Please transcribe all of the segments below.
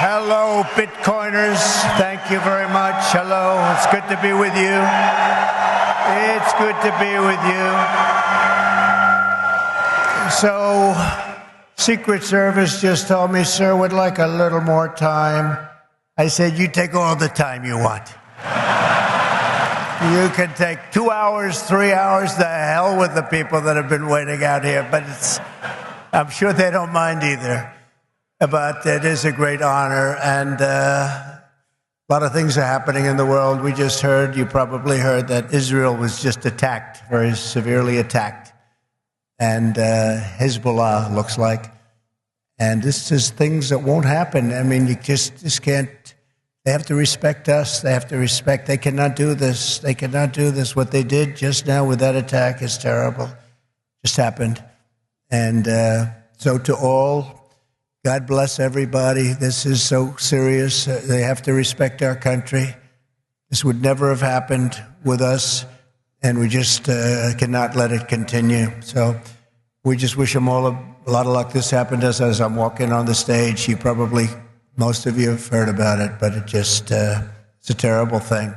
Hello, Bitcoiners. Thank you very much. Hello. It's good to be with you. It's good to be with you. So, Secret Service just told me, sir, would like a little more time. I said, you take all the time you want. You can take 2 hours, 3 hours. The hell with the people that have been waiting out here. But I'm sure they don't mind either. But it is a great honor, and a lot of things are happening in the world. We just heard, you probably heard, that Israel was just attacked, very severely attacked. And Hezbollah looks like. And this is things that won't happen. I mean, you just can't. They have to respect us. They have to respect. They cannot do this. They cannot do this. What they did just now with that attack is terrible. Just happened. And so to all, God bless everybody. This is so serious. They have to respect our country. This would never have happened with us, and we just cannot let it continue. So we just wish them all a lot of luck. This happened to us as I'm walking on the stage. Most of you have heard about it, but it's a terrible thing.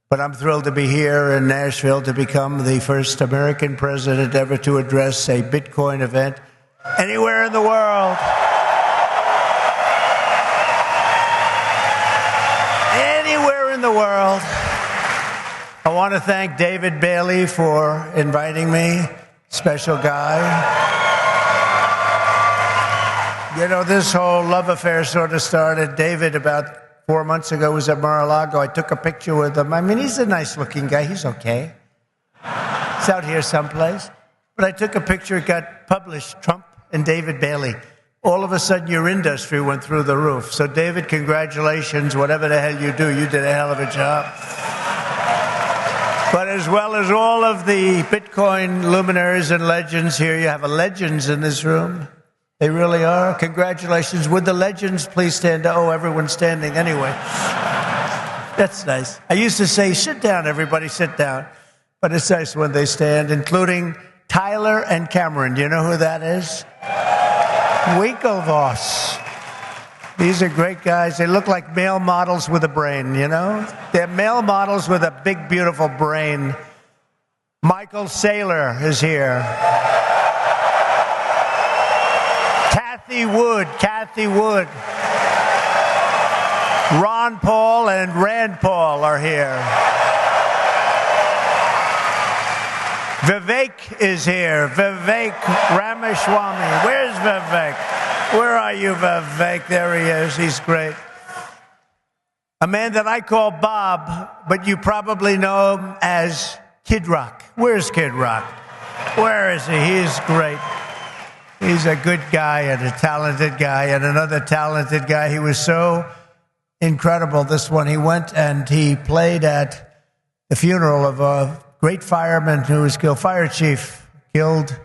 But I'm thrilled to be here in Nashville to become the first American president ever to address a Bitcoin event anywhere in the world. In the world. I want to thank David Bailey for inviting me, special guy. You know, this whole love affair sort of started. David, about 4 months ago, was at Mar-a-Lago. I took a picture with him. I mean, he's a nice-looking guy. He's okay. He's out here someplace. But I took a picture. It got published, Trump and David Bailey. All of a sudden, your industry went through the roof. So, David, congratulations. Whatever the hell you do, you did a hell of a job. But as well as all of the Bitcoin luminaries and legends here, you have legends in this room. They really are. Congratulations. Would the legends please stand up? Oh, everyone's standing anyway. That's nice. I used to say, sit down, everybody, sit down. But it's nice when they stand, including Tyler and Cameron. Do you know who that is? Winklevoss. These are great guys. They look like male models with a brain, you know? They're male models with a big, beautiful brain. Michael Saylor is here. Kathy Wood. Ron Paul and Rand Paul are here. Vivek is here. Vivek Ramaswamy. Where's Vivek? Where are you, Vivek? There he is. He's great. A man that I call Bob, but you probably know him as Kid Rock. Where's Kid Rock? Where is he? He's great. He's a good guy and a talented guy and another talented guy. He was so incredible, this one. He went and he played at the funeral of a great fireman who was killed, fire chief, killed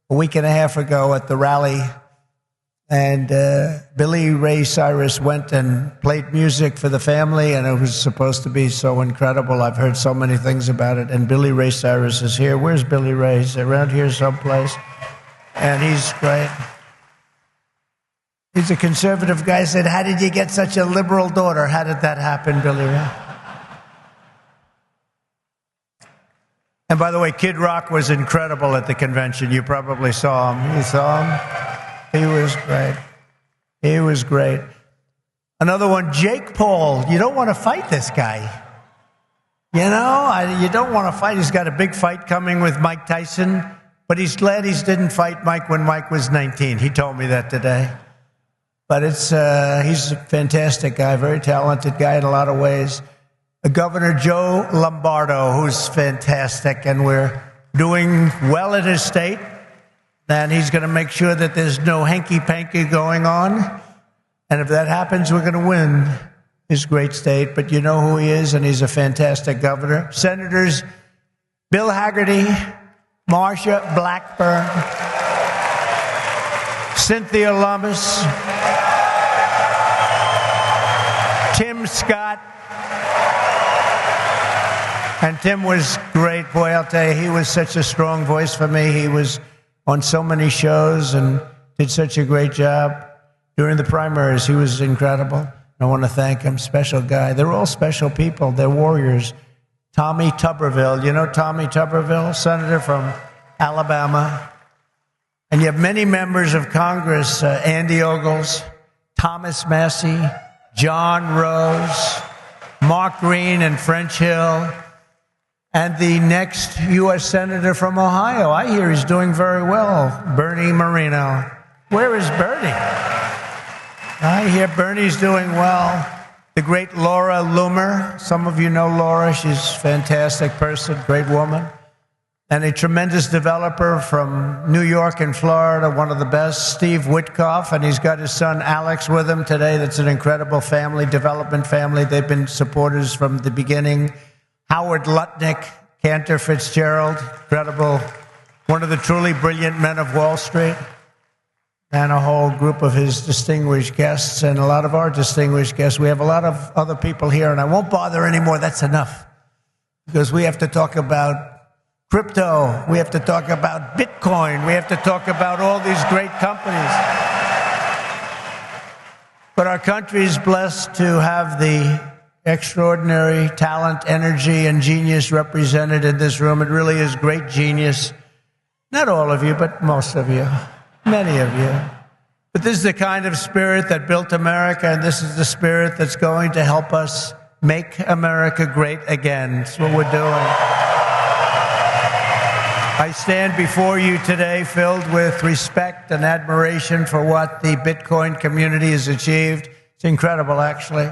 a week and a half ago at the rally. And Billy Ray Cyrus went and played music for the family, and it was supposed to be so incredible. I've heard so many things about it. And Billy Ray Cyrus is here. Where's Billy Ray? He's around here someplace. And he's great. He's a conservative guy. I said, how did you get such a liberal daughter? How did that happen, Billy Ray? And by the way, Kid Rock was incredible at the convention. You probably saw him. You saw him? He was great. He was great. Another one, Jake Paul. You don't want to fight this guy. You know, you don't want to fight. He's got a big fight coming with Mike Tyson, but he's glad he didn't fight Mike when Mike was 19. He told me that today. But he's a fantastic guy, very talented guy in a lot of ways. Governor Joe Lombardo, who's fantastic, and we're doing well in his state. And he's going to make sure that there's no hanky-panky going on. And if that happens, we're going to win his great state. But you know who he is, and he's a fantastic governor. Senators Bill Hagerty, Marsha Blackburn, Cynthia Lummis, Tim Scott. And Tim was great. Boy, I'll tell you, he was such a strong voice for me. He was on so many shows and did such a great job. during the primaries. He was incredible. I want to thank him. Special guy. They're all special people. They're warriors. Tommy Tuberville. You know Tommy Tuberville, senator from Alabama. And you have many members of Congress, Andy Ogles, Thomas Massey, John Rose, Mark Green and French Hill, and the next U.S. Senator from Ohio. I hear he's doing very well, Bernie Moreno. Where is Bernie? I hear Bernie's doing well. The great Laura Loomer. Some of you know Laura. She's a fantastic person, great woman. And a tremendous developer from New York and Florida, one of the best, Steve Witkoff, and he's got his son Alex with him today. That's an incredible family, development family. They've been supporters from the beginning. Howard Lutnick, Cantor Fitzgerald, incredible, one of the truly brilliant men of Wall Street, and a whole group of his distinguished guests and a lot of our distinguished guests. We have a lot of other people here, and I won't bother anymore. That's enough, because we have to talk about crypto. We have to talk about Bitcoin. We have to talk about all these great companies. But our country is blessed to have the extraordinary talent, energy, and genius represented in this room. It really is great genius. Not all of you, but most of you, many of you. But this is the kind of spirit that built America, and this is the spirit that's going to help us make America great again. That's what we're doing. I stand before you today filled with respect and admiration for what the Bitcoin community has achieved. It's incredible, actually.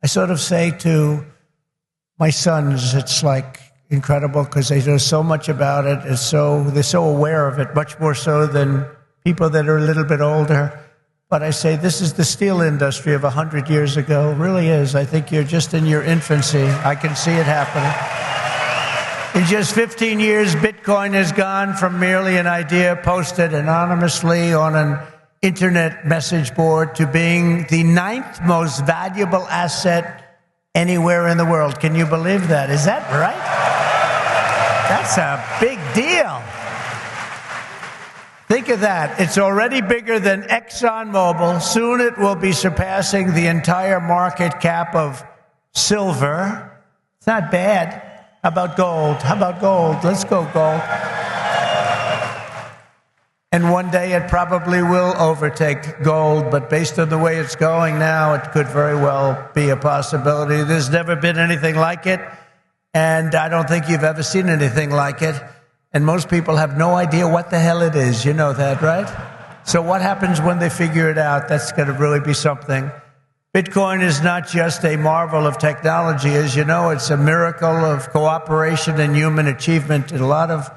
I sort of say to my sons, it's like incredible because they know so much about it. They're so aware of it, much more so than people that are a little bit older. But I say this is the steel industry of 100 years ago. It really is. I think you're just in your infancy. I can see it happening. In just 15 years, Bitcoin has gone from merely an idea posted anonymously on an internet message board to being the 9th most valuable asset anywhere in the world. Can you believe that? Is that right? That's a big deal. Think of that. It's already bigger than ExxonMobil. Soon it will be surpassing the entire market cap of silver. It's not bad. How about gold? How about gold? Let's go gold. And one day it probably will overtake gold, but based on the way it's going now, it could very well be a possibility. There's never been anything like it, and I don't think you've ever seen anything like it. And most people have no idea what the hell it is. You know that, right? So what happens when they figure it out? That's going to really be something. Bitcoin is not just a marvel of technology. As you know, it's a miracle of cooperation and human achievement. And a lot of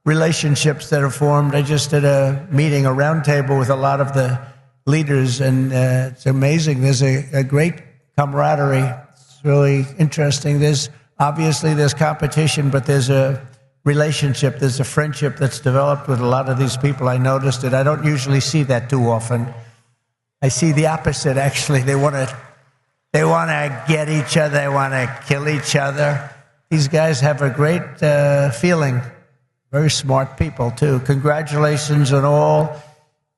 relationships that are formed. I just did a meeting, a roundtable with a lot of the leaders, and it's amazing. There's a great camaraderie. It's really interesting. There's competition, but there's a relationship, there's a friendship that's developed with a lot of these people. I noticed it. I don't usually see that too often. I see the opposite, actually. They want to get each other. They want to kill each other. These guys have a great feeling. Very smart people, too. Congratulations on all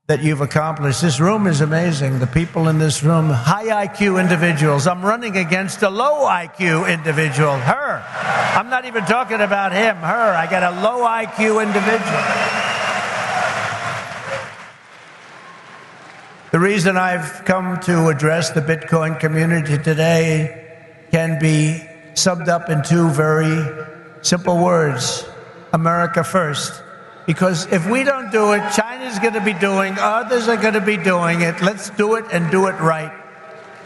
that you've accomplished. This room is amazing. The people in this room, high IQ individuals. I'm running against a low IQ individual, her. I'm not even talking about him, her. I got a low IQ individual. The reason I've come to address the Bitcoin community today can be summed up in two very simple words: America first. Because if we don't do it, China's going to be doing, others are going to be doing it. Let's do it and do it right.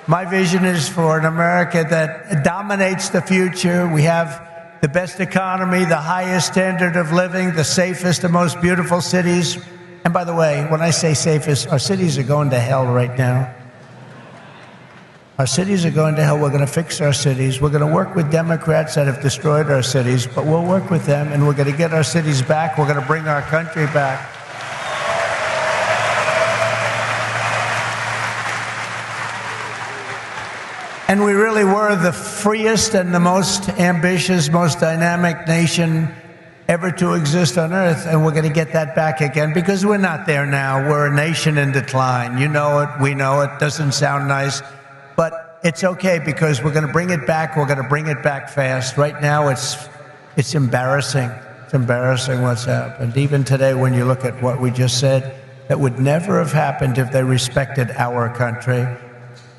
My vision is for an America that dominates the future. We have the best economy, the highest standard of living, the safest and most beautiful cities. And by the way, when I say safest, our cities are going to hell right now. Our cities are going to hell. We're going to fix our cities. We're going to work with Democrats that have destroyed our cities, but we'll work with them, and we're going to get our cities back. We're going to bring our country back. And we really were the freest and the most ambitious, most dynamic nation ever to exist on Earth, and we're going to get that back again because we're not there now. We're a nation in decline. You know it, we know it, doesn't sound nice, but it's okay because we're going to bring it back. We're going to bring it back fast. Right now, it's embarrassing. It's embarrassing what's happened. Even today, when you look at what we just said, that would never have happened if they respected our country.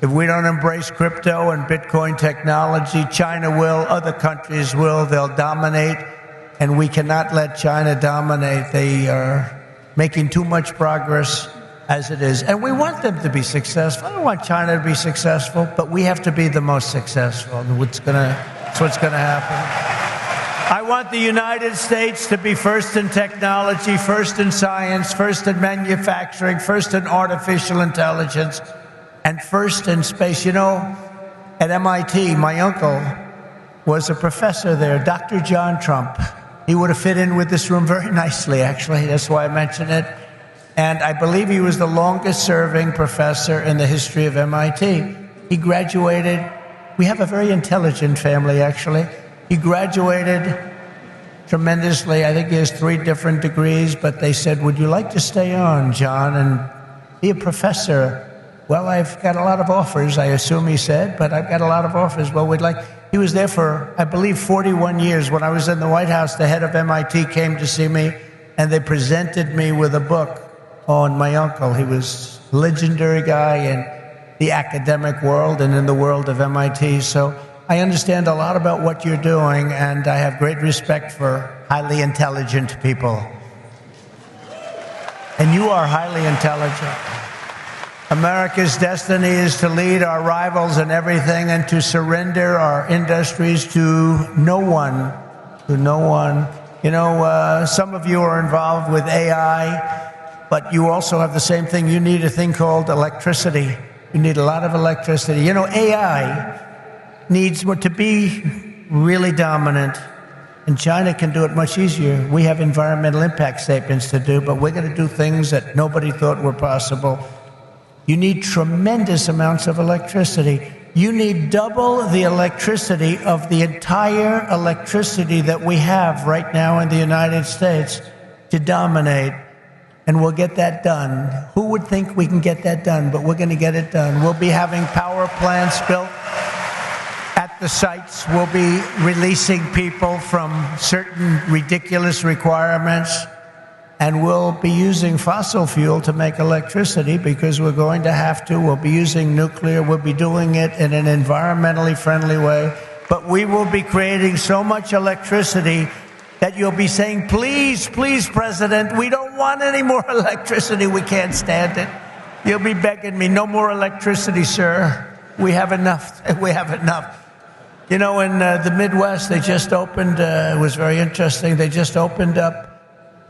If we don't embrace crypto and Bitcoin technology, China will, other countries will, they'll dominate, and we cannot let China dominate. They are making too much progress as it is, and we want them to be successful. I don't want China to be successful, but we have to be the most successful. That's what's gonna happen. I want the United States to be first in technology, first in science, first in manufacturing, first in artificial intelligence, and first in space. You know, at MIT, my uncle was a professor there, Dr. John Trump. He would have fit in with this room very nicely, actually. That's why I mention it. And I believe he was the longest serving professor in the history of MIT. He graduated. We have a very intelligent family, actually. He graduated tremendously. I think he has 3 different degrees, but they said, would you like to stay on, John, and be a professor? Well, I've got a lot of offers, I assume he said, but I've got a lot of offers. Well, he was there for, I believe, 41 years. When I was in the White House, the head of MIT came to see me, and they presented me with a book on my uncle. He was a legendary guy in the academic world and in the world of MIT. So I understand a lot about what you're doing, and I have great respect for highly intelligent people. And you are highly intelligent. America's destiny is to lead our rivals in everything and to surrender our industries to no one. To no one. You know, some of you are involved with AI, but you also have the same thing. You need a thing called electricity. You need a lot of electricity. You know, AI needs to be really dominant, and China can do it much easier. We have environmental impact statements to do, but we're going to do things that nobody thought were possible. You need tremendous amounts of electricity. You need double the electricity of the entire electricity that we have right now in the United States to dominate, and we'll get that done. Who would think we can get that done? But we're going to get it done. We'll be having power plants built at the sites. We'll be releasing people from certain ridiculous requirements, and we'll be using fossil fuel to make electricity because we're going to have to. We'll be using nuclear. We'll be doing it in an environmentally friendly way. But we will be creating so much electricity that you'll be saying, please, please, President, we don't want any more electricity. We can't stand it. You'll be begging me, no more electricity, sir. We have enough. We have enough. You know, in the Midwest, they just opened, it was very interesting, they just opened up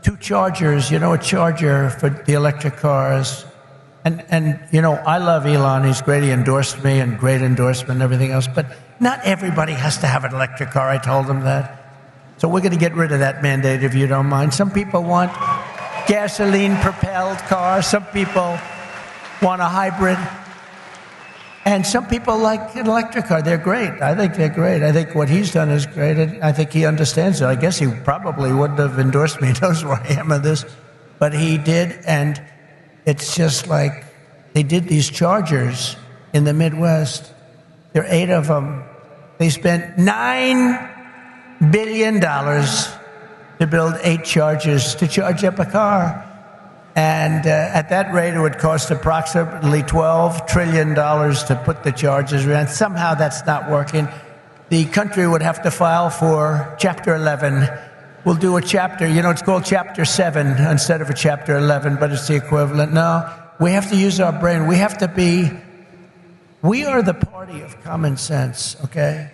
2 chargers, you know, a charger for the electric cars. And you know, I love Elon. He's great. He endorsed me, and great endorsement and everything else. But not everybody has to have an electric car. I told him that. So we're going to get rid of that mandate, if you don't mind. Some people want gasoline-propelled cars. Some people want a hybrid. And some people like an electric car. They're great. I think they're great. I think what he's done is great. I think he understands it. I guess he probably wouldn't have endorsed me. He knows where I am in this. But he did, and it's just like they did these chargers in the Midwest. There are 8 of them. They spent $9 billion to build 8 chargers to charge up a car. And at that rate, it would cost approximately $12 trillion to put the charges around. Somehow that's not working. The country would have to file for Chapter 11. We'll do a chapter, you know, it's called Chapter 7 instead of a Chapter 11, but it's the equivalent. No, we have to use our brain. We have to be, we are the party of common sense, okay?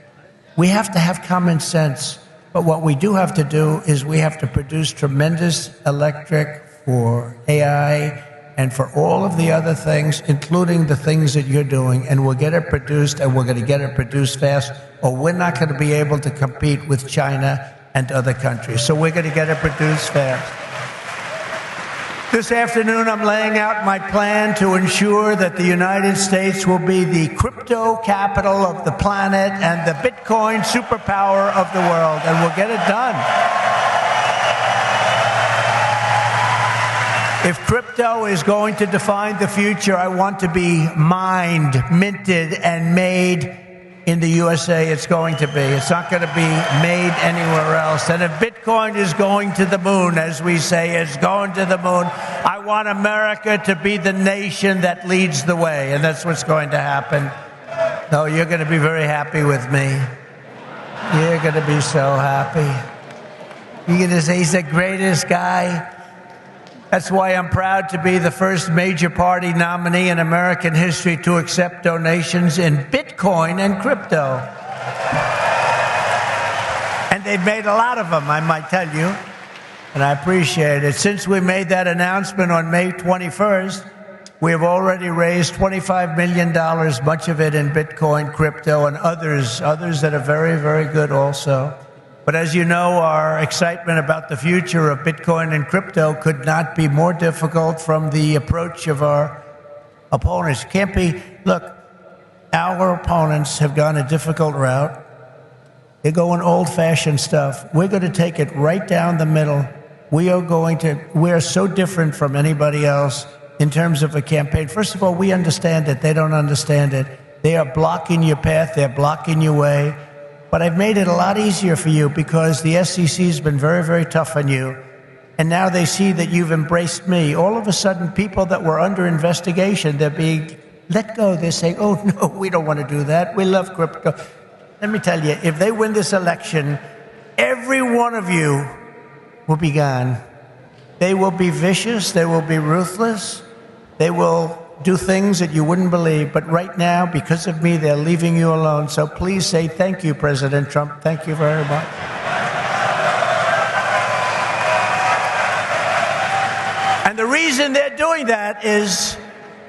We have to have common sense. But what we do have to do is we have to produce tremendous electric for AI and for all of the other things, including the things that you're doing, and we'll get it produced, and we're going to get it produced fast, or we're not going to be able to compete with China and other countries. So we're going to get it produced fast. This afternoon, I'm laying out my plan to ensure that the United States will be the crypto capital of the planet and the Bitcoin superpower of the world, and we'll get it done. If crypto is going to define the future, I want to be mined, minted, and made in the USA. It's going to be. It's not going to be made anywhere else. And if Bitcoin is going to the moon, as we say, it's going to the moon, I want America to be the nation that leads the way. And that's what's going to happen. No, you're going to be very happy with me. You're going to be so happy. You're going to say he's the greatest guy. That's why I'm proud to be the first major party nominee in American history to accept donations in Bitcoin and crypto. And they've made a lot of them, I might tell you, and I appreciate it. Since we made that announcement on May 21st, we have already raised $25 million, much of it in Bitcoin, crypto, and others that are very, very good also. But as you know, our excitement about the future of Bitcoin and crypto could not be more difficult from the approach of our opponents. Can't be, look, our opponents have gone a difficult route. They're going old-fashioned stuff. We're going to take it right down the middle. We are so different from anybody else in terms of a campaign. First of all, we understand it. They don't understand it. They are blocking your path. They're blocking your way. But I've made it a lot easier for you because the SEC has been very, very tough on you. And now they see that you've embraced me. All of a sudden, people that were under investigation, they're being let go. They're saying, oh, no, we don't want to do that. We love crypto. Let me tell you, if they win this election, every one of you will be gone. They will be vicious. They will be ruthless. They will do things that you wouldn't believe. But right now, because of me, they're leaving you alone. So please say thank you, President Trump. Thank you very much. And the reason they're doing that is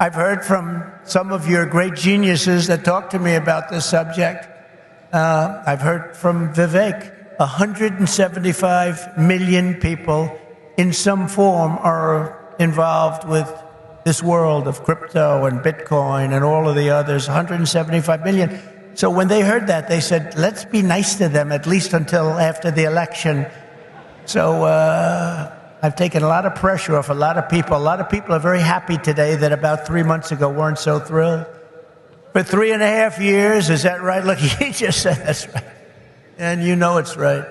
I've heard from some of your great geniuses that talk to me about this subject. I've heard from Vivek. 175 million people in some form are involved with this world of crypto and Bitcoin and all of the others, 175 million. So when they heard that, they said, let's be nice to them, at least until after the election. So I've taken a lot of pressure off a lot of people. A lot of people are very happy today that about 3 months ago weren't so thrilled. For 3.5 years, is that right? Look, he just said that's right. And you know it's right.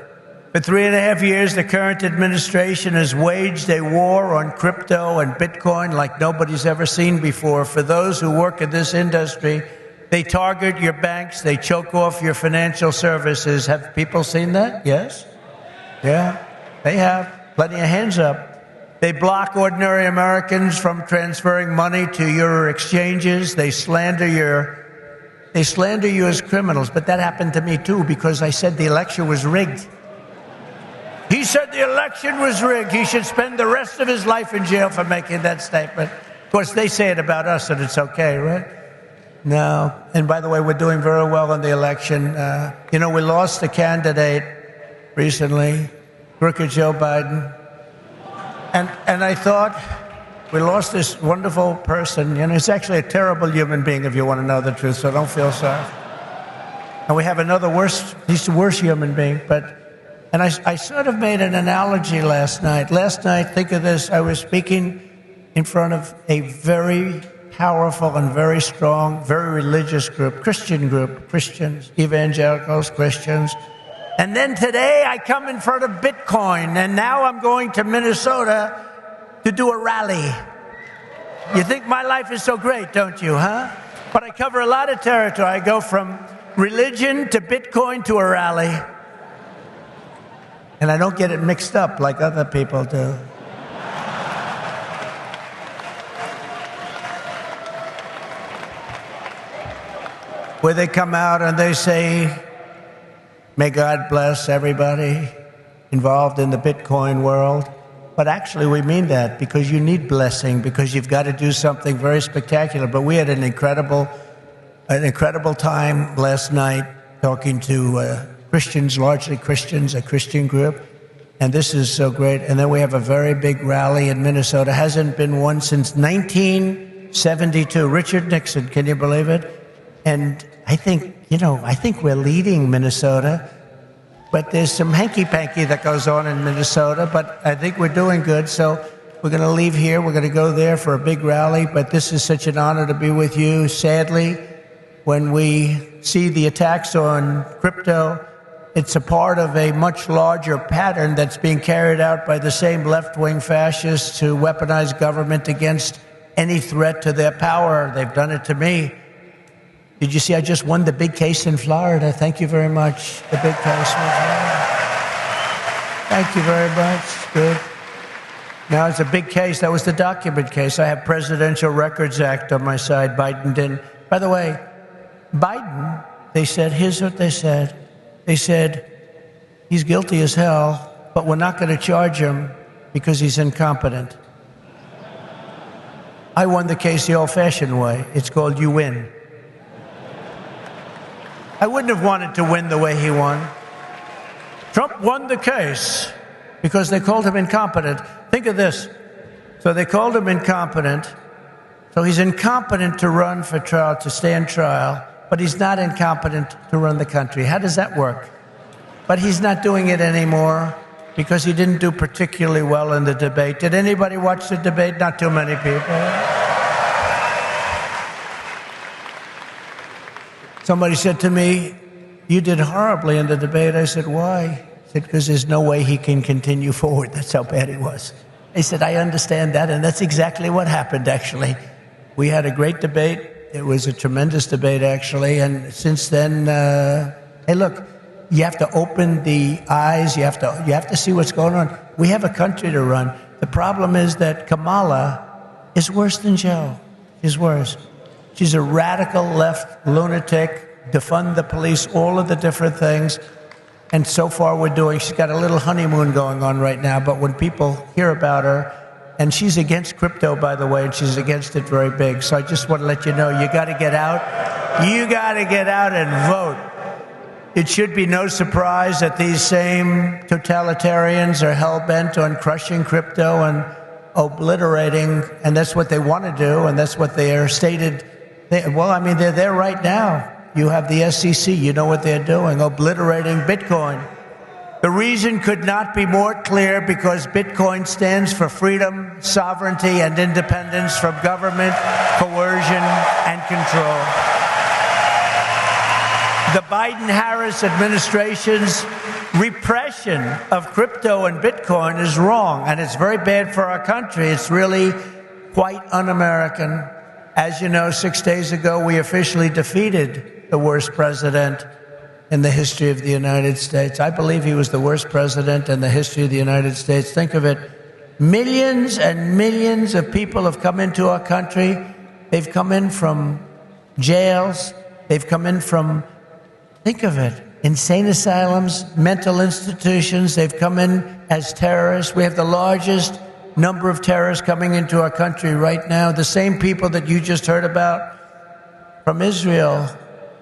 For 3.5 years, the current administration has waged a war on crypto and Bitcoin like nobody's ever seen before. For those who work in this industry, they target your banks, they choke off your financial services. Have people seen that? Yes? Yeah, they have. Plenty of hands up. They block ordinary Americans from transferring money to your exchanges. They slander you as criminals. But that happened to me too, because I said the election was rigged. He said the election was rigged. He should spend the rest of his life in jail for making that statement. Of course, they say it about us, and it's okay, right? No. And by the way, we're doing very well in the election. We lost a candidate recently, crooked Joe Biden. And I thought, we lost this wonderful person. He's actually a terrible human being, if you want to know the truth, so don't feel sorry. And we have another he's the worst human being, And I sort of made an analogy last night. Last night, think of this, I was speaking in front of a very powerful and very strong, very religious group, Christians, evangelicals, Christians. And then today I come in front of Bitcoin, and now I'm going to Minnesota to do a rally. You think my life is so great, don't you, huh? But I cover a lot of territory. I go from religion to Bitcoin to a rally. And I don't get it mixed up like other people do. Where they come out and they say, may God bless everybody involved in the Bitcoin world. But actually we mean that because you need blessing, because you've got to do something very spectacular. But we had an incredible time last night talking to Christians, largely Christians, a Christian group. And this is so great. And then we have a very big rally in Minnesota. Hasn't been one since 1972. Richard Nixon, can you believe it? And I think we're leading Minnesota. But there's some hanky-panky that goes on in Minnesota. But I think we're doing good. So We're going to leave here. We're going to go there for a big rally, but this is such an honor to be with you. Sadly, when we see the attacks on crypto, it's a part of a much larger pattern that's being carried out by the same left-wing fascists to weaponize government against any threat to their power. They've done it to me. Did you see I just won the big case in Florida? Thank you very much. The big case. Thank you very much. Good. Now, it's a big case. That was the document case. I have Presidential Records Act on my side. Biden didn't. By the way, Biden, they said, here's what they said. They said, he's guilty as hell, but we're not going to charge him because he's incompetent. I won the case the old-fashioned way. It's called you win. I wouldn't have wanted to win the way he won. Trump won the case because they called him incompetent. Think of this. So they called him incompetent. So he's incompetent to run for trial, to stand trial, but he's not incompetent to run the country. How does that work? But he's not doing it anymore because he didn't do particularly well in the debate. Did anybody watch the debate? Not too many people. Somebody said to me, you did horribly in the debate. I said, why? He said, because there's no way he can continue forward. That's how bad he was. I said, I understand that, and that's exactly what happened, actually. We had a great debate. It was a tremendous debate, actually, and since then, hey, look, you have to open the eyes. You have to see what's going on. We have a country to run. The problem is that Kamala is worse than Joe. She's worse. She's a radical left lunatic, defund the police, all of the different things. And so far she's got a little honeymoon going on right now, but when people hear about her, and she's against crypto, by the way, and she's against it very big. So I just want to let you know, you got to get out. You got to get out and vote. It should be no surprise that these same totalitarians are hell-bent on crushing crypto and obliterating, and that's what they want to do, and that's what they are stated. They're there right now. You have the SEC, you know what they're doing, obliterating Bitcoin. The reason could not be more clear, because Bitcoin stands for freedom, sovereignty, and independence from government, coercion, and control. The Biden-Harris administration's repression of crypto and Bitcoin is wrong, and it's very bad for our country. It's really quite un-American. As you know, 6 days ago, we officially defeated the worst president in the history of the United States. I believe he was the worst president in the history of the United States. Think of it. Millions and millions of people have come into our country. They've come in from jails. They've come in from, think of it, insane asylums, mental institutions. They've come in as terrorists. We have the largest number of terrorists coming into our country right now. The same people that you just heard about from Israel,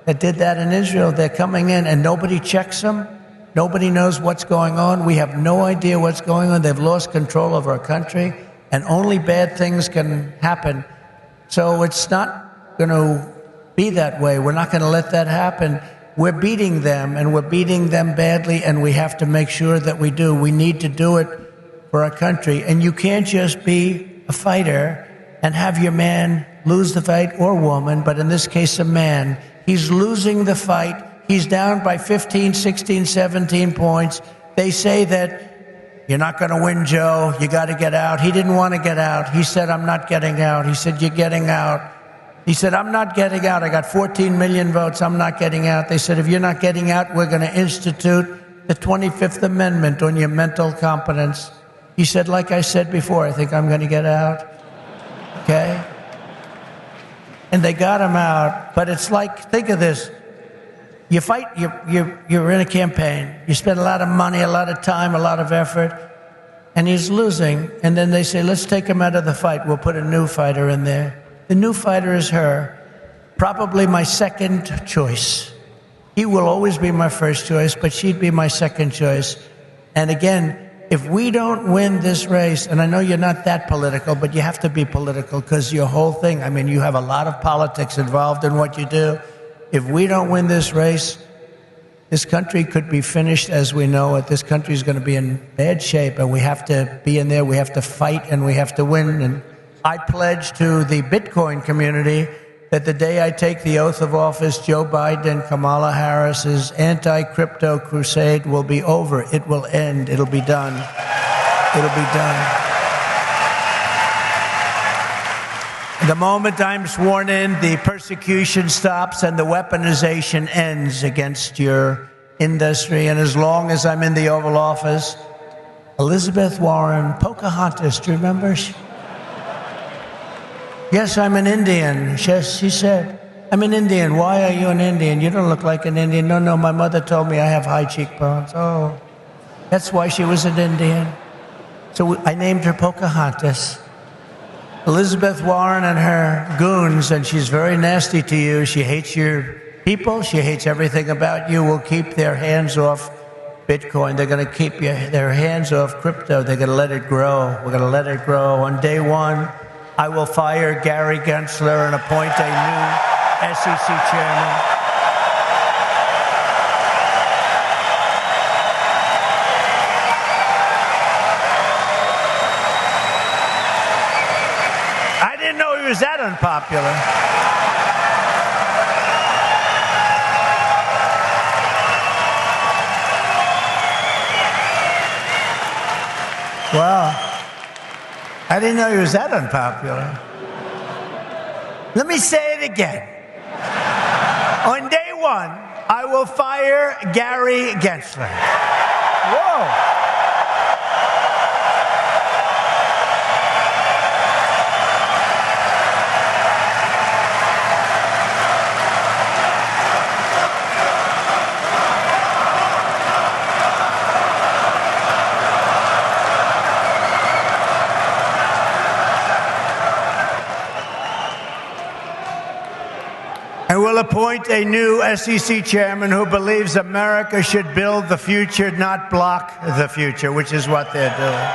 that did that in Israel, they're coming in and nobody checks them. Nobody knows what's going on. We have no idea what's going on. They've lost control of our country, and only bad things can happen. So it's not going to be that way. We're not going to let that happen. We're beating them, and we're beating them badly, and we have to make sure that we do. We need to do it for our country. And you can't just be a fighter and have your man lose the fight, or woman, but in this case, a man. He's losing the fight. He's down by 15, 16, 17 points. They say that you're not going to win, Joe. You got to get out. He didn't want to get out. He said, I'm not getting out. He said, you're getting out. He said, I'm not getting out. I got 14 million votes. I'm not getting out. They said, if you're not getting out, we're going to institute the 25th Amendment on your mental competence. He said, like I said before, I think I'm going to get out. Okay? And they got him out. But it's like, think of this. You fight, you're in a campaign. You spend a lot of money, a lot of time, a lot of effort, and he's losing. And then they say, let's take him out of the fight. We'll put a new fighter in there. The new fighter is her. Probably my second choice. He will always be my first choice, but she'd be my second choice. And again, if we don't win this race, and I know you're not that political, but you have to be political because your whole thing, I mean, you have a lot of politics involved in what you do. If we don't win this race, this country could be finished as we know it. This country is going to be in bad shape, and we have to be in there. We have to fight, and we have to win. And I pledge to the Bitcoin community that the day I take the oath of office, Joe Biden and Kamala Harris's anti-crypto crusade will be over. It will end. It'll be done. It'll be done. The moment I'm sworn in, the persecution stops and the weaponization ends against your industry. And as long as I'm in the Oval Office, Elizabeth Warren, Pocahontas, do you remember? Yes, I'm an Indian. She said, I'm an Indian. Why are you an Indian? You don't look like an Indian. No, my mother told me I have high cheekbones. Oh, that's why she was an Indian. So I named her Pocahontas. Elizabeth Warren and her goons, and she's very nasty to you. She hates your people. She hates everything about you. Will keep their hands off Bitcoin. They're going to keep their hands off crypto. They're going to let it grow. We're going to let it grow. On day one, I will fire Gary Gensler and appoint a new SEC chairman. Is that unpopular? Well, I didn't know he was that unpopular. Let me say it again. On day one, I will fire Gary Gensler. Whoa. And we'll appoint a new SEC chairman who believes America should build the future, not block the future, which is what they're doing.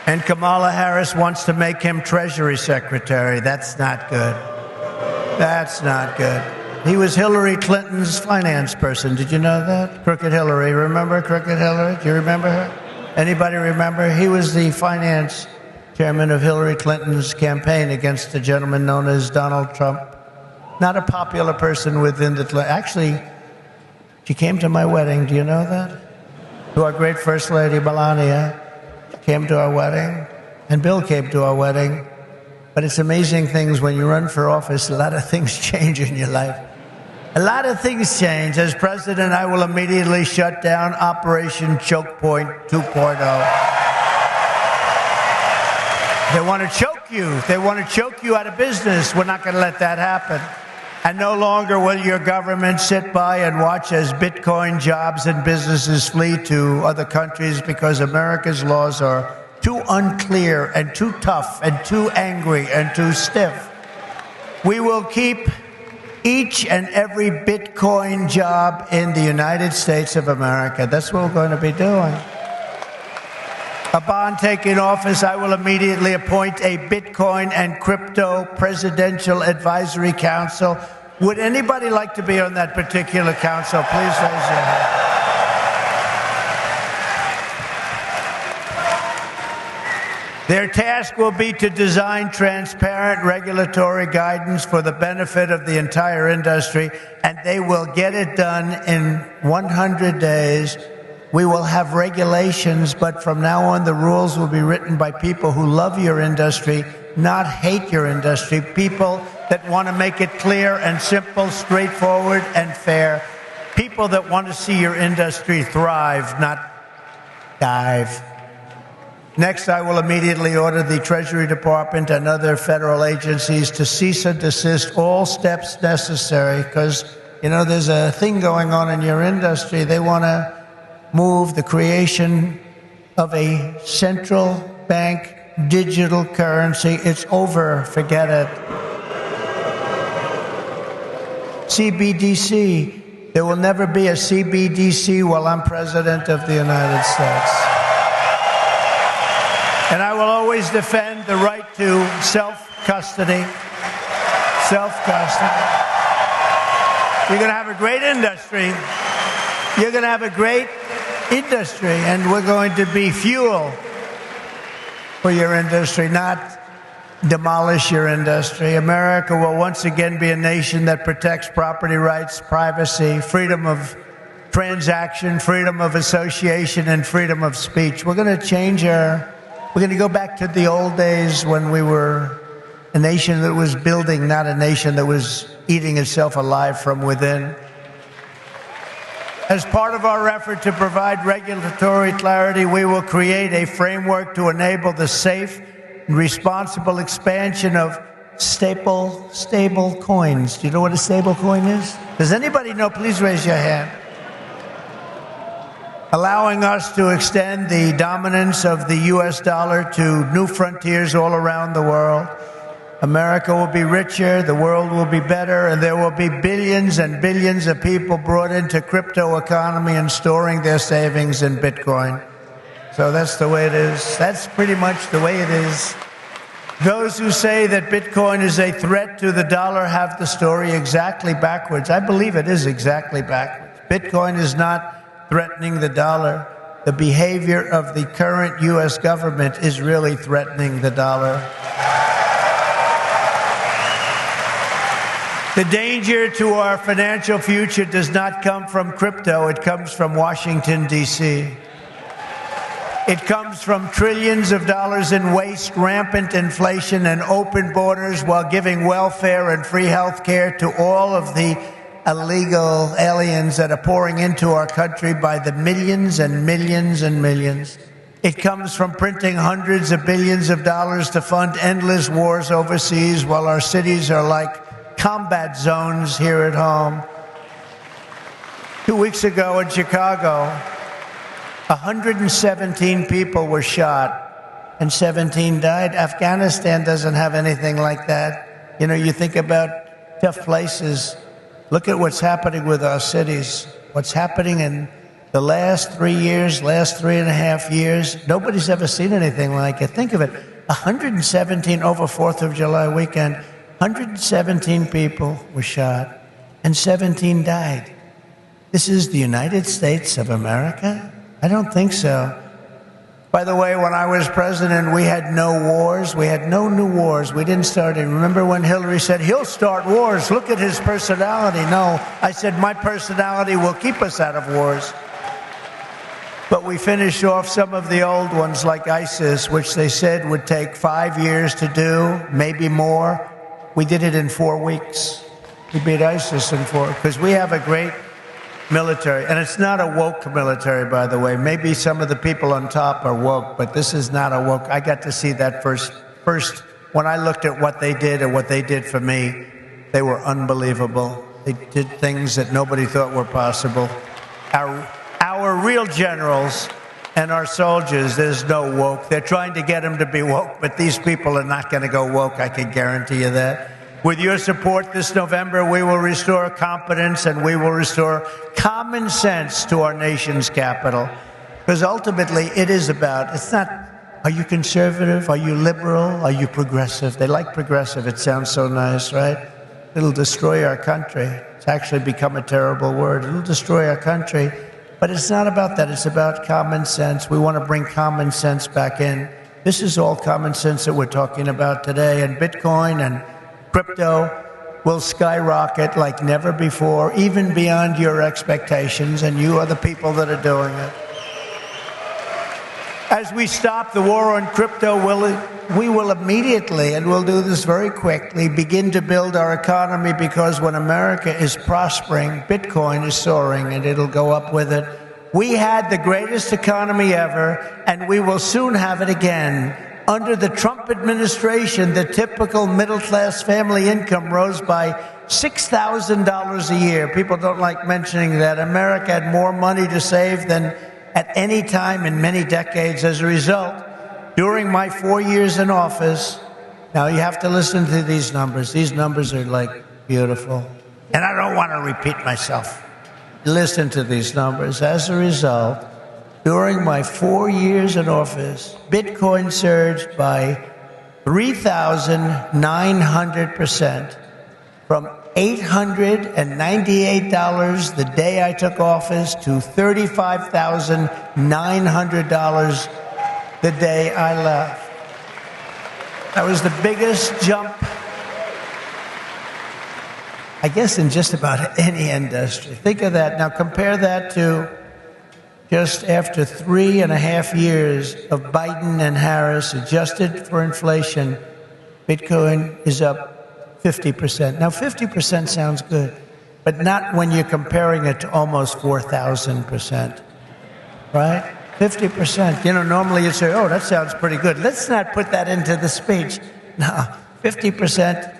And Kamala Harris wants to make him Treasury Secretary. That's not good. That's not good. He was Hillary Clinton's finance person. Did you know that? Crooked Hillary. Remember Crooked Hillary? Do you remember her? Anybody remember? He was the finance chairman of Hillary Clinton's campaign against a gentleman known as Donald Trump. Not a popular person within the... Actually, she came to my wedding. Do you know that? To our great First Lady, Melania, came to our wedding. And Bill came to our wedding. But it's amazing things when you run for office, a lot of things change in your life. A lot of things change. As president, I will immediately shut down Operation Choke Point 2.0. They want to choke you. They want to choke you out of business. We're not going to let that happen. And no longer will your government sit by and watch as Bitcoin jobs and businesses flee to other countries because America's laws are too unclear and too tough and too angry and too stiff. We will keep each and every Bitcoin job in the United States of America. That's what we're going to be doing. Upon taking office, I will immediately appoint a Bitcoin and Crypto Presidential Advisory Council. Would anybody like to be on that particular council? Please raise your hand. Their task will be to design transparent regulatory guidance for the benefit of the entire industry, and they will get it done in 100 days. We will have regulations, but from now on, the rules will be written by people who love your industry, not hate your industry, people that want to make it clear and simple, straightforward and fair, people that want to see your industry thrive, not dive. Next, I will immediately order the Treasury Department and other federal agencies to cease and desist all steps necessary, because, you know, there's a thing going on in your industry. They want to move the creation of a central bank digital currency. It's over. Forget it. CBDC. There will never be a CBDC while I'm president of the United States. And I will always defend the right to self-custody. Self-custody. You're going to have a great industry. You're going to have a great industry, and we're going to be fuel for your industry, not demolish your industry. America will once again be a nation that protects property rights, privacy, freedom of transaction, freedom of association, and freedom of speech. We're going to go back to the old days when we were a nation that was building, not a nation that was eating itself alive from within. As part of our effort to provide regulatory clarity, we will create a framework to enable the safe and responsible expansion of stable coins. Do you know what a stable coin is? Does anybody know? Please raise your hand. Allowing us to extend the dominance of the US dollar to new frontiers all around the world. America will be richer, the world will be better, and there will be billions and billions of people brought into crypto economy and storing their savings in Bitcoin. So that's the way it is. That's pretty much the way it is. Those who say that Bitcoin is a threat to the dollar have the story exactly backwards. I believe it is exactly backwards. Bitcoin is not threatening the dollar. The behavior of the current US government is really threatening the dollar. The danger to our financial future does not come from crypto, it comes from Washington, D.C. It comes from trillions of dollars in waste, rampant inflation, and open borders while giving welfare and free health care to all of the illegal aliens that are pouring into our country by the millions and millions and millions. It comes from printing hundreds of billions of dollars to fund endless wars overseas while our cities are like combat zones here at home. 2 weeks ago in Chicago, 117 people were shot and 17 died. Afghanistan doesn't have anything like that. You know, you think about tough places. Look at what's happening with our cities. What's happening in the last 3 years, last 3.5 years. Nobody's ever seen anything like it. Think of it. 117 over 4th of July weekend. 117 people were shot and 17 died. This is the United States of America? I don't think so. By the way, when I was president, we had no wars. We had no new wars. We didn't start any. Remember when Hillary said, he'll start wars. Look at his personality. No, I said, my personality will keep us out of wars. But we finished off some of the old ones like ISIS, which they said would take 5 years to do, maybe more. We did it in 4 weeks. We beat ISIS in 4, because we have a great military. And it's not a woke military, by the way. Maybe some of the people on top are woke, but this is not a woke. I got to see that first when I looked at what they did and what they did for me. They were unbelievable. They did things that nobody thought were possible. Our real generals and our soldiers, there's no woke. They're trying to get them to be woke, but these people are not going to go woke, I can guarantee you that. With your support this November, we will restore competence and we will restore common sense to our nation's capital. Because ultimately, it is about, it's not, are you conservative? Are you liberal? Are you progressive? They like progressive. It sounds so nice, right? It'll destroy our country. It's actually become a terrible word. It'll destroy our country. But it's not about that. It's about common sense. We want to bring common sense back in. This is all common sense that we're talking about today. And Bitcoin and crypto will skyrocket like never before, even beyond your expectations. And you are the people that are doing it. As we stop the war on crypto, we will immediately, and we'll do this very quickly, begin to build our economy, because when America is prospering, Bitcoin is soaring and it'll go up with it. We had the greatest economy ever, and we will soon have it again. Under the Trump administration, the typical middle-class family income rose by $6,000 a year. People don't like mentioning that. America had more money to save than at any time in many decades. As a result, during my 4 years in office, now you have to listen to these numbers. These numbers are like beautiful. And I don't want to repeat myself. Listen to these numbers. As a result, during my 4 years in office, Bitcoin surged by 3,900%. from $898 the day I took office to $35,900 the day I left. That was the biggest jump, I guess, in just about any industry. Think of that. Now compare that to just after 3.5 years of Biden and Harris, adjusted for inflation, Bitcoin is up 50%. Now 50% sounds good, but not when you're comparing it to almost 4,000%, right? 50%. You know, normally you say, oh, that sounds pretty good. Let's not put that into the speech. No, 50%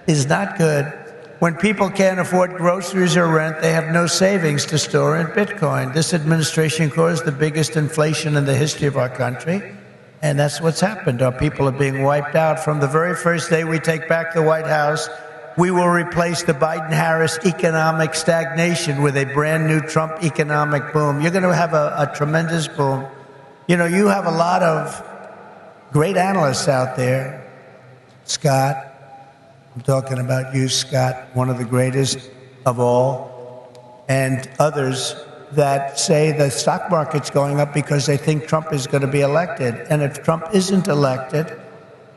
is not good. When people can't afford groceries or rent, they have no savings to store in Bitcoin. This administration caused the biggest inflation in the history of our country, and that's what's happened. Our people are being wiped out. From the very first day we take back the White House, we will replace the Biden-Harris economic stagnation with a brand new Trump economic boom. You're going to have a tremendous boom. You know, you have a lot of great analysts out there. Scott, I'm talking about you, Scott, one of the greatest of all, and others that say the stock market's going up because they think Trump is going to be elected. And if Trump isn't elected,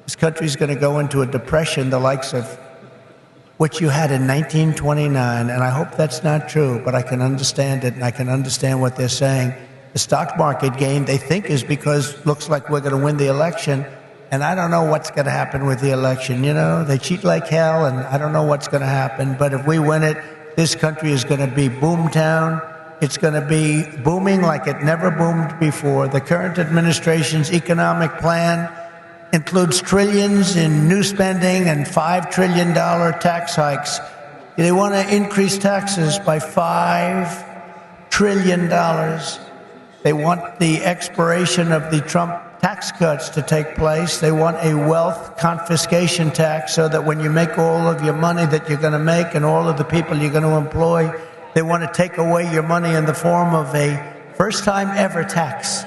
this country's going to go into a depression the likes of what you had in 1929. And I hope that's not true, but I can understand it, and I can understand what they're saying. The stock market gain, they think, is because looks like we're going to win the election. And I don't know what's going to happen with the election. You know, they cheat like hell, and I don't know what's going to happen. But if we win it, this country is going to be boomtown. It's going to be booming like it never boomed before. The current administration's economic plan includes trillions in new spending and $5 trillion tax hikes. They want to increase taxes by $5 trillion. They want the expiration of the Trump tax cuts to take place. They want a wealth confiscation tax so that when you make all of your money that you're going to make and all of the people you're going to employ, they want to take away your money in the form of a first-time ever tax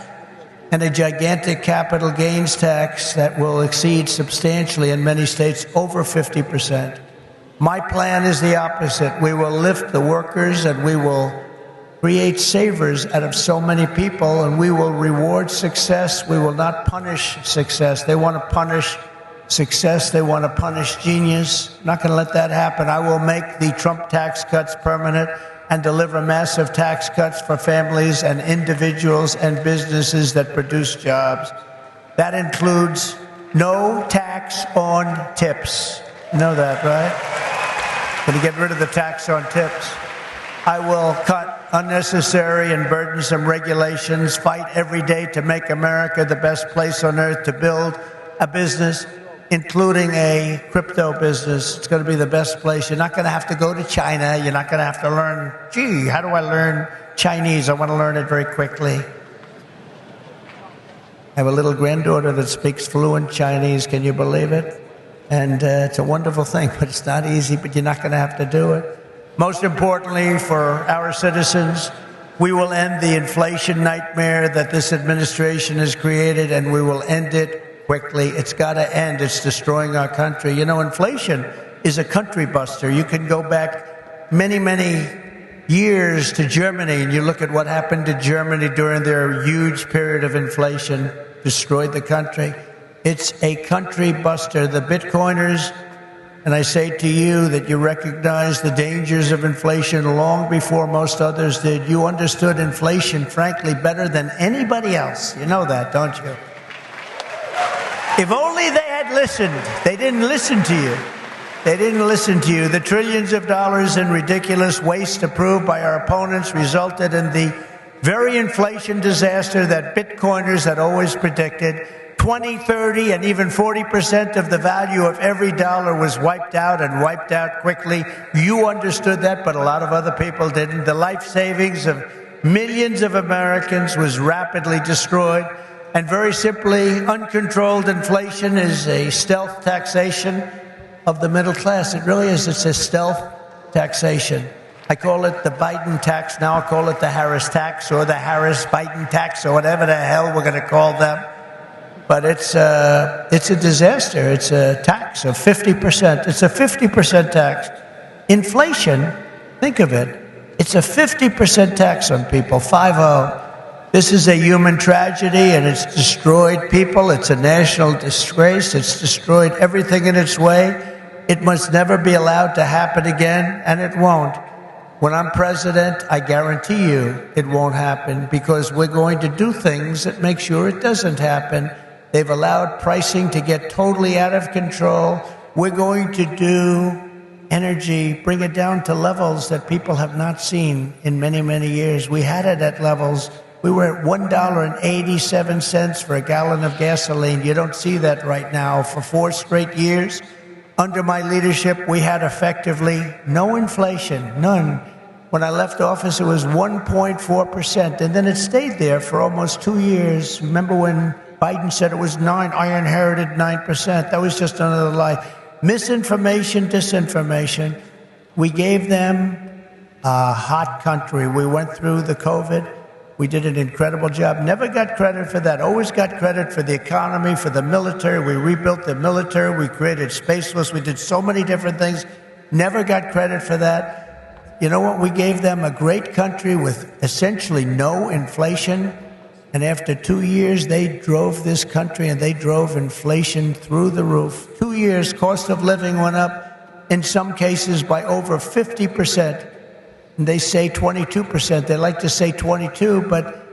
and a gigantic capital gains tax that will exceed substantially in many states over 50%. My plan is the opposite. We will lift the workers and we will create savers out of so many people, and we will reward success. We will not punish success. They want to punish success. They want to punish genius. I'm not going to let that happen. I will make the Trump tax cuts permanent and deliver massive tax cuts for families and individuals and businesses that produce jobs. That includes no tax on tips. You know that, right? Going to get rid of the tax on tips. I will cut unnecessary and burdensome regulations, fight every day to make America the best place on earth to build a business, including a crypto business. It's going to be the best place. You're not going to have to go to China. You're not going to have to learn, gee, how do I learn Chinese? I want to learn it very quickly. I have a little granddaughter that speaks fluent Chinese. Can you believe it? And it's a wonderful thing, but it's not easy, but you're not going to have to do it. Most importantly for our citizens, we will end the inflation nightmare that this administration has created, and we will end it quickly. It's got to end. It's destroying our country. You know, inflation is a country buster. You can go back many, many years to Germany, and you look at what happened to Germany during their huge period of inflation, destroyed the country. It's a country buster. The Bitcoiners, and I say to you that you recognize the dangers of inflation long before most others did. You understood inflation, frankly, better than anybody else. You know that, don't you? If only they had listened. They didn't listen to you. They didn't listen to you. The trillions of dollars in ridiculous waste approved by our opponents resulted in the very inflation disaster that Bitcoiners had always predicted. 20, 30, and even 40% of the value of every dollar was wiped out, and wiped out quickly. You understood that, but a lot of other people didn't. The life savings of millions of Americans was rapidly destroyed. And very simply, uncontrolled inflation is a stealth taxation of the middle class. It really is. It's a stealth taxation. I call it the Biden tax. Now I'll call it the Harris tax, or the Harris-Biden tax, or whatever the hell we're going to call them. But it's a disaster. It's a tax of 50%. It's a 50% tax. Inflation, think of it, it's a 50% tax on people, 50. This is a human tragedy, and it's destroyed people. It's a national disgrace. It's destroyed everything in its way. It must never be allowed to happen again, and it won't. When I'm president, I guarantee you it won't happen, because we're going to do things that make sure it doesn't happen. They've allowed pricing to get totally out of control. We're going to do energy, bring it down to levels that people have not seen in many, many years. We had it at levels. We were at $1.87 for a gallon of gasoline. You don't see that right now. For 4 straight years, under my leadership, we had effectively no inflation, none. When I left office, it was 1.4%, and then it stayed there for almost 2 years. Remember when Biden said it was 9? I inherited 9%. That was just another lie. Misinformation, disinformation. We gave them a hot country. We went through the COVID. We did an incredible job. Never got credit for that. Always got credit for the economy, for the military. We rebuilt the military. We created Space Force. We did so many different things. Never got credit for that. You know what? We gave them a great country with essentially no inflation. And after 2 years, they drove this country, and they drove inflation through the roof. 2 years, cost of living went up, in some cases, by over 50%. And they say 22%. They like to say 22, but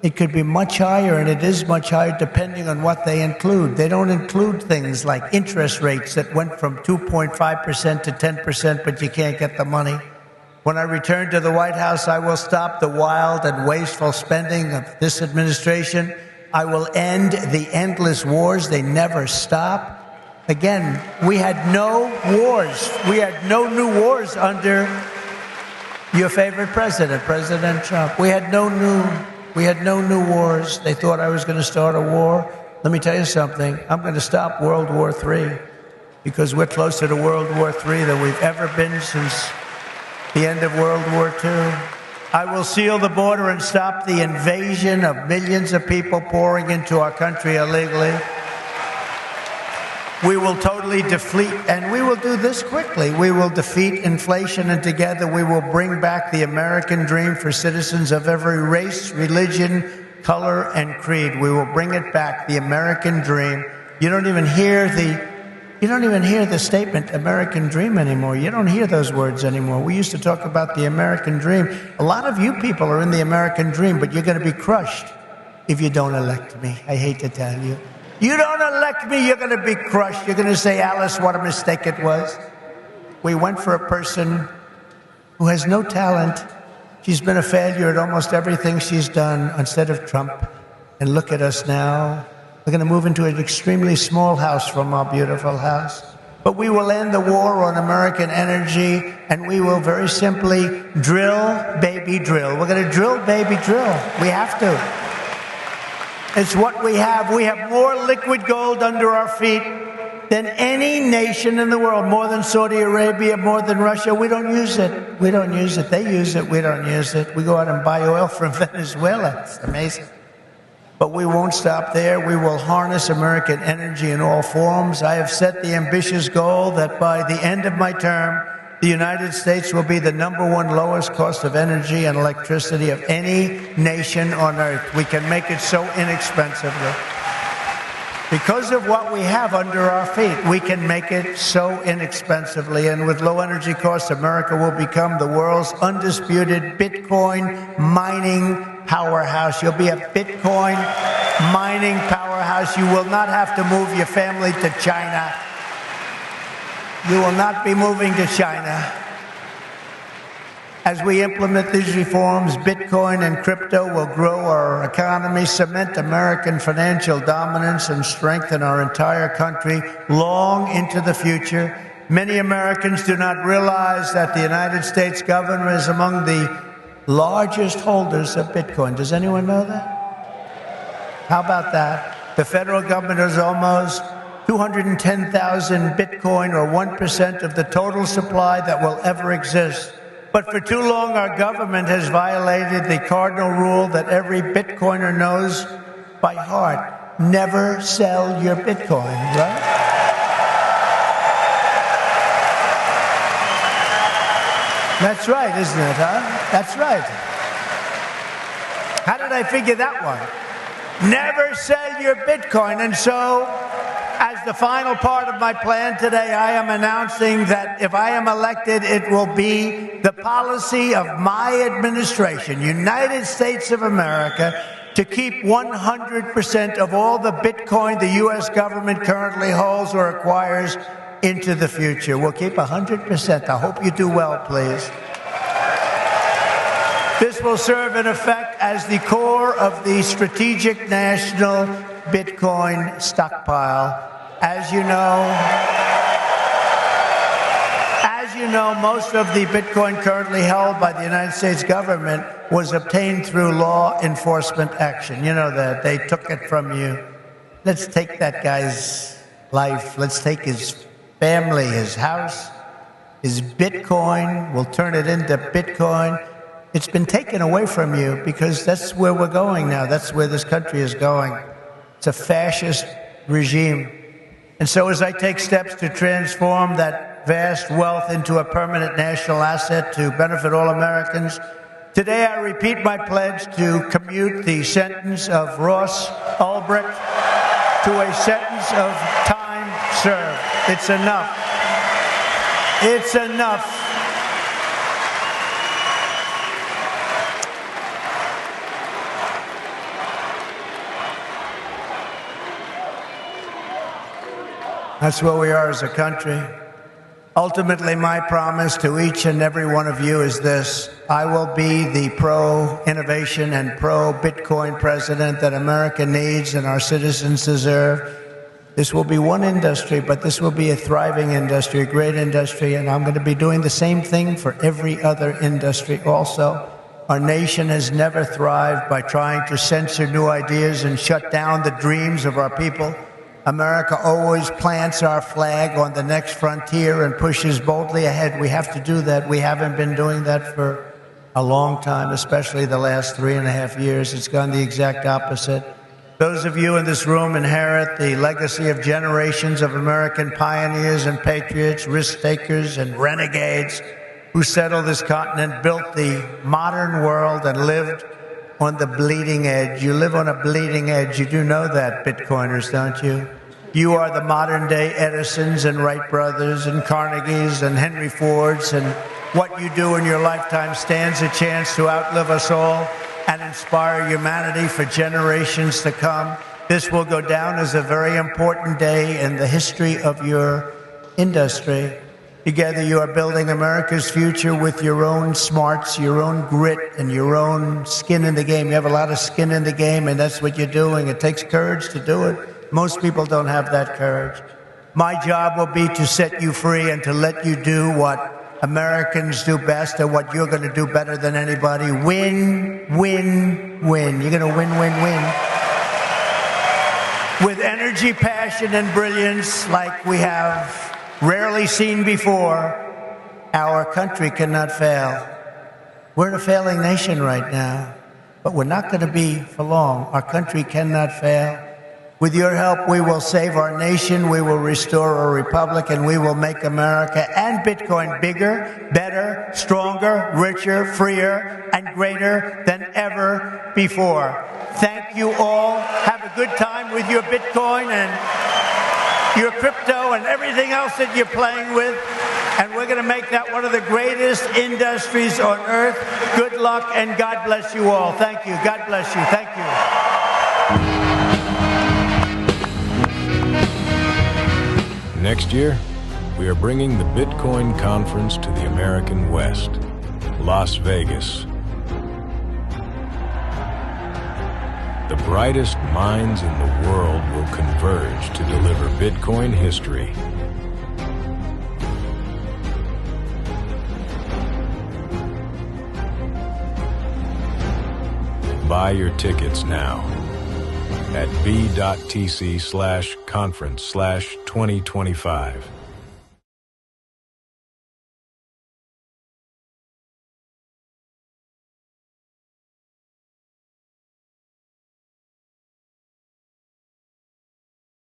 it could be much higher, and it is much higher depending on what they include. They don't include things like interest rates that went from 2.5% to 10%, but you can't get the money. When I return to the White House, I will stop the wild and wasteful spending of this administration. I will end the endless wars. They never stop. Again, we had no wars. We had no new wars under your favorite president, President Trump. We had no new wars. They thought I was going to start a war. Let me tell you something. I'm going to stop World War III, because we're closer to World War III than we've ever been since the end of World War II. I will seal the border and stop the invasion of millions of people pouring into our country illegally. We will totally defeat, and we will do this quickly. We will defeat inflation, and together we will bring back the American dream for citizens of every race, religion, color, and creed. We will bring it back, the American dream. You don't even hear the statement American dream anymore. You don't hear those words anymore. We used to talk about the American dream. A lot of you people are in the American dream, but you're going to be crushed if you don't elect me. I hate to tell you. You don't elect me, you're going to be crushed. You're going to say, Alice, what a mistake it was. We went for a person who has no talent. She's been a failure at almost everything she's done instead of Trump. And look at us now. We're going to move into an extremely small house from our beautiful house. But we will end the war on American energy, and we will very simply drill, baby, drill. We're going to drill, baby, drill. We have to. It's what we have. We have more liquid gold under our feet than any nation in the world, more than Saudi Arabia, more than Russia. We don't use it. We don't use it. They use it. We don't use it. We go out and buy oil from Venezuela. It's amazing. But we won't stop there. We will harness American energy in all forms. I have set the ambitious goal that by the end of my term, the United States will be the #1 lowest cost of energy and electricity of any nation on earth. We can make it so inexpensively. Because of what we have under our feet, we can make it so inexpensively. And with low energy costs, America will become the world's undisputed Bitcoin mining powerhouse. You'll be a Bitcoin mining powerhouse. You will not have to move your family to China. You will not be moving to China. As we implement these reforms, Bitcoin and crypto will grow our economy, cement American financial dominance, and strengthen our entire country long into the future. Many Americans do not realize that the United States government is among the largest holders of Bitcoin. Does anyone know that? How about that? The federal government is almost 210,000 Bitcoin, or 1% of the total supply that will ever exist. But for too long, our government has violated the cardinal rule that every Bitcoiner knows by heart. Never sell your Bitcoin, right? That's right, isn't it, huh? That's right. How did I figure that one? Never sell your Bitcoin. And so, as the final part of my plan today, I am announcing that if I am elected, it will be the policy of my administration, United States of America, to keep 100% of all the Bitcoin the U.S. government currently holds or acquires into the future. We'll keep 100%. I hope you do well, please. This will serve in effect as the core of the strategic national Bitcoin stockpile. As you know, most of the Bitcoin currently held by the United States government was obtained through law enforcement action. You know that. They took it from you. Let's take that guy's life. Let's take his family, his house, his Bitcoin. We'll turn it into Bitcoin. It's been taken away from you because that's where we're going now. That's where this country is going. It's a fascist regime. And so as I take steps to transform that vast wealth into a permanent national asset to benefit all Americans, today I repeat my pledge to commute the sentence of Ross Ulbricht to a sentence of time served. It's enough. It's enough. That's where we are as a country. Ultimately, my promise to each and every one of you is this: I will be the pro-innovation and pro-Bitcoin president that America needs and our citizens deserve. This will be one industry, but this will be a thriving industry, a great industry, and I'm going to be doing the same thing for every other industry also. Our nation has never thrived by trying to censor new ideas and shut down the dreams of our people. America always plants our flag on the next frontier and pushes boldly ahead. We have to do that. We haven't been doing that for a long time, especially the last 3.5 years. It's gone the exact opposite. Those of you in this room inherit the legacy of generations of American pioneers and patriots, risk-takers and renegades who settled this continent, built the modern world, and lived on the bleeding edge. You live on a bleeding edge. You do know that, Bitcoiners, don't you? You are the modern-day Edisons and Wright brothers and Carnegies and Henry Fords, and what you do in your lifetime stands a chance to outlive us all and inspire humanity for generations to come. This will go down as a very important day in the history of your industry. Together, you are building America's future with your own smarts, your own grit, and your own skin in the game. You have a lot of skin in the game, and that's what you're doing. It takes courage to do it. Most people don't have that courage. My job will be to set you free and to let you do what Americans do best and what you're going to do better than anybody. Win, win, win. You're going to win, win, win. With energy, passion, and brilliance like we have rarely seen before, our country cannot fail. We're in a failing nation right now, but we're not going to be for long. Our country cannot fail. With your help, we will save our nation, we will restore our republic, and we will make America and Bitcoin bigger, better, stronger, richer, freer, and greater than ever before. Thank you all. Have a good time with your Bitcoin and your crypto and everything else that you're playing with. And we're going to make that one of the greatest industries on earth. Good luck, and God bless you all. Thank you. God bless you. Thank you. Next year, we are bringing the Bitcoin Conference to the American West, Las Vegas. The brightest minds in the world will converge to deliver Bitcoin history. Buy your tickets now at b.tc/conference/2025.